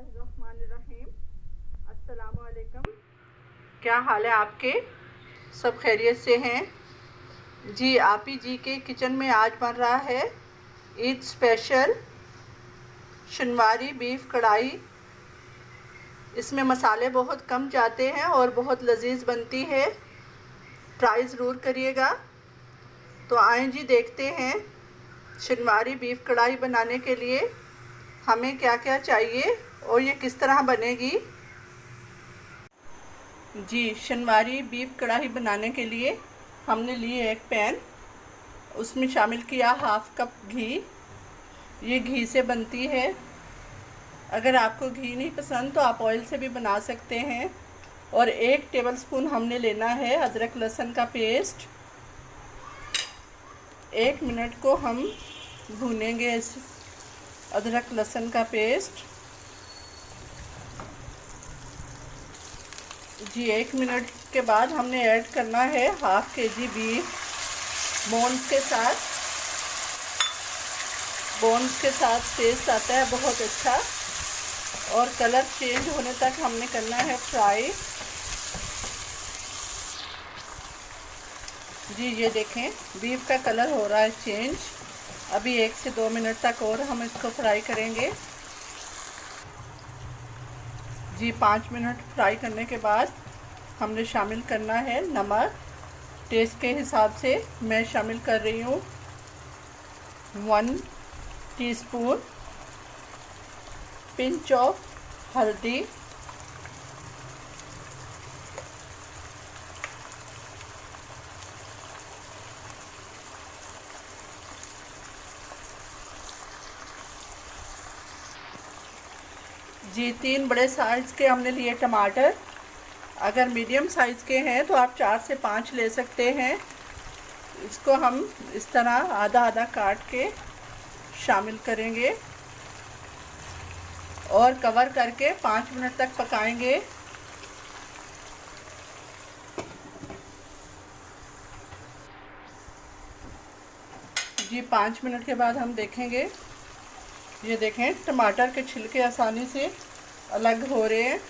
बिस्मिल्लाहिर्रहमानिर्रहीम। अस्सलामु अलैकुम। क्या हाल है आपके? सब खैरियत से हैं जी। आप ही जी के किचन में आज बन रहा है ईद स्पेशल शनवारी बीफ कढ़ाई। इसमें मसाले बहुत कम जाते हैं और बहुत लजीज बनती है। ट्राई ज़रूर करिएगा। तो आए जी देखते हैं शनवारी बीफ कढ़ाई बनाने के लिए हमें क्या क्या चाहिए और ये किस तरह बनेगी। जी, शनवारी बीफ कढ़ाई बनाने के लिए हमने लिए एक पैन, उसमें शामिल किया हाफ कप घी। ये घी से बनती है। अगर आपको घी नहीं पसंद तो आप ऑयल से भी बना सकते हैं। और 1 टेबलस्पून हमने लेना है अदरक लहसुन का पेस्ट। 1 मिनट को हम भूनेंगे इस अदरक लहसुन का पेस्ट। जी 1 मिनट के बाद हमने ऐड करना है हाफ केजी बीफ बोन्स के साथ। बोन्स के साथ टेस्ट आता है बहुत अच्छा। और कलर चेंज होने तक हमने करना है फ्राई। जी ये देखें बीफ का कलर हो रहा है चेंज। अभी 1 से 2 मिनट तक और हम इसको फ्राई करेंगे। जी 5 मिनट फ्राई करने के बाद हमने शामिल करना है नमक। टेस्ट के हिसाब से मैं शामिल कर रही हूँ 1 टीस्पून। पिंच ऑफ हल्दी। जी 3 बड़े साइज़ के हमने लिए टमाटर। अगर मीडियम साइज़ के हैं तो आप 4 से 5 ले सकते हैं। इसको हम इस तरह आधा आधा काट के शामिल करेंगे और कवर करके 5 मिनट तक पकाएंगे। जी 5 मिनट के बाद हम देखेंगे। ये देखें टमाटर के छिलके आसानी से अलग हो रहे हैं।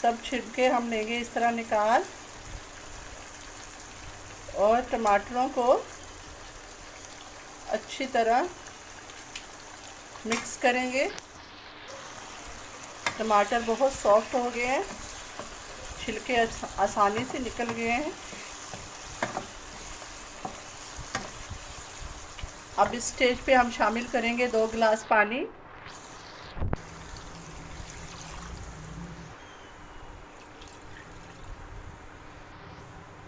सब छिलके हम लेंगे इस तरह निकाल और टमाटरों को अच्छी तरह मिक्स करेंगे। टमाटर बहुत सॉफ्ट हो गए हैं, छिलके आसानी से निकल गए हैं। अब इस स्टेज पे हम शामिल करेंगे 2 गिलास पानी।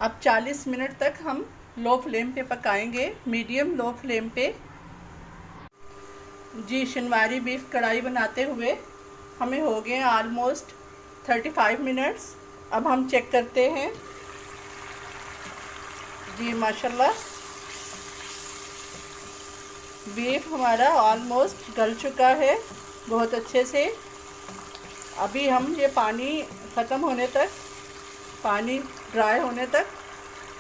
अब 40 मिनट तक हम लो फ्लेम पे पकाएंगे, मीडियम लो फ्लेम पे। जी शनवारी बीफ कढ़ाई बनाते हुए हमें हो गए ऑलमोस्ट 35 मिनट्स। अब हम चेक करते हैं। जी माशाल्लाह बीफ हमारा ऑलमोस्ट गल चुका है बहुत अच्छे से। अभी हम ये पानी ख़त्म होने तक, पानी ड्राई होने तक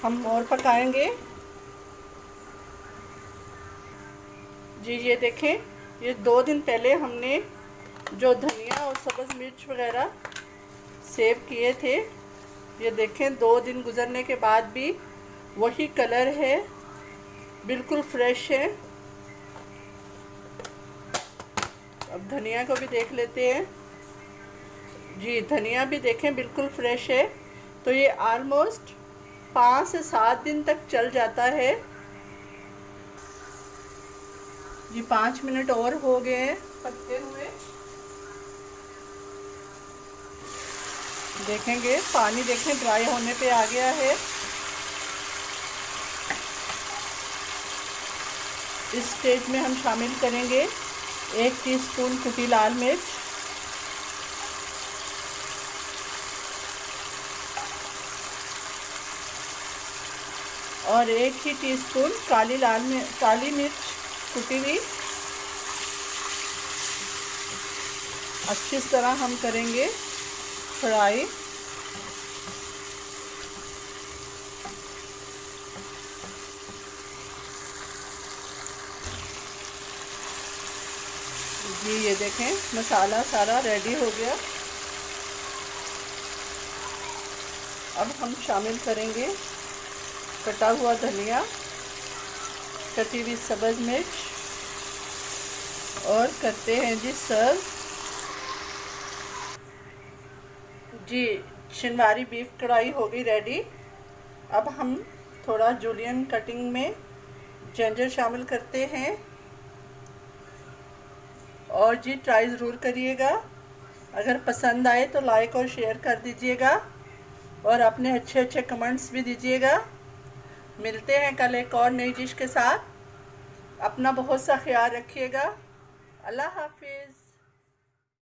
हम और पकाएंगे। जी ये देखें, ये 2 दिन पहले हमने जो धनिया और सब्ज़ मिर्च वगैरह सेव किए थे, ये देखें 2 दिन गुज़रने के बाद भी वही कलर है, बिल्कुल फ्रेश है। अब धनिया को भी देख लेते हैं। जी धनिया भी देखें बिल्कुल फ्रेश है। तो ये ऑलमोस्ट 5 से 7 दिन तक चल जाता है। जी 5 मिनट और हो गए हैं पकते हुए। देखेंगे पानी देखें ड्राई होने पे आ गया है। इस स्टेज में हम शामिल करेंगे 1 टीस्पून कुटी लाल मिर्च, और 1 ही टीस्पून काली मिर्च कुटी हुई। अच्छी तरह हम करेंगे फ्राई। जी ये देखें मसाला सारा रेडी हो गया। अब हम शामिल करेंगे कटा हुआ धनिया, कटी हुई सब्ज़ मिर्च और करते हैं जी सर्व। जी शिनवारी बीफ कढ़ाई हो गई रेडी। अब हम थोड़ा जूलियन कटिंग में जिंजर शामिल करते हैं और जी ट्राई ज़रूर करिएगा। अगर पसंद आए तो लाइक और शेयर कर दीजिएगा और अपने अच्छे अच्छे कमेंट्स भी दीजिएगा। मिलते हैं कल एक और नई डिश के साथ। अपना बहुत सा ख्याल रखिएगा। अल्लाह हाफिज़।